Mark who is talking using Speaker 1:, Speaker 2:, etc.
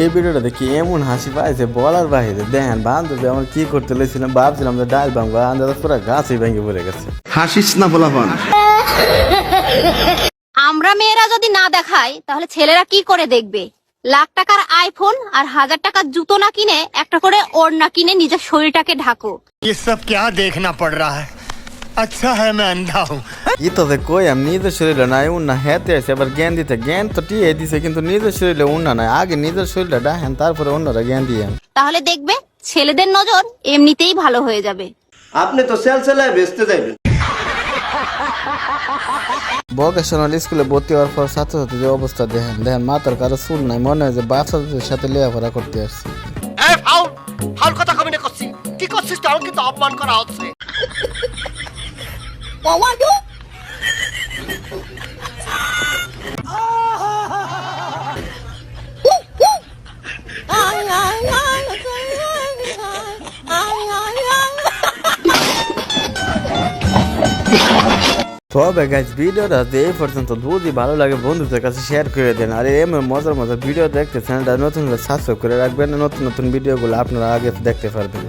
Speaker 1: এই ভিডিওটা দেখি এমন হাসি পাইছে বলার বাইরে। দেখেন বান্ধবী আমার কি করতে লেছিলাম, ভাবছিলাম যে ডাল ভাঙবা, আন্দাজ পুরো গাছই ভেঙে পড়ে গেছে।
Speaker 2: হাসিস না বলাবান।
Speaker 3: আমরা মেয়েরা যদি না দেখাই তাহলে ছেলেরা কি করে দেখবে? লাখ টাকার আইফোন আর 1000 টাকার জুতো না কিনে একটা করে ওড়না কিনে নিজের শরীরটাকে ঢাকো।
Speaker 4: ये सब क्या देखना पड़ रहा है? अच्छा है मैं अंधा हूँ।
Speaker 1: ইততে কই আমি নিজের শরীরে নাই উন্না হেতে আছে, আবার জ্ঞান দিতে জ্ঞান তো টিয়ে দিছে, কিন্তু নিজের শরীরে উন্না নাই। আগে নিজের শরীরটা ডাহেন, তারপরে অন্যরা জ্ঞান দিয়ে।
Speaker 3: তাহলে দেখবে ছেলেদের নজর এমনিতেই ভালো হয়ে যাবে।
Speaker 2: আপনি তো সেলসেলায় বেচতে যাবেন।
Speaker 1: ভোকেশনাল স্কুলে ভর্তি হওয়ার পর ছাত্রছাত্রী যে অবস্থা দেখেন, দেখেন মাথার কারো চুল নাই, মনে হয় যে বাচ্চাদের সাথে লেখাপড়া করতে আসছে।
Speaker 4: ফাউল কথা কবি না করছি কি করছিস তুই? আমাকে তো অপমান করা হচ্ছে।
Speaker 1: তবে গাইজ ভিডিওটা এই পর্যন্ত যদি ভালো লাগে বন্ধুদের কাছে শেয়ার করে দেন। আর এমন মজার মজার ভিডিও দেখতে চ্যানেলটা নতুন হলে সাবস্ক্রাইব করে রাখবেন, নতুন নতুন ভিডিওগুলো আপনারা আগে দেখতে পারবেন।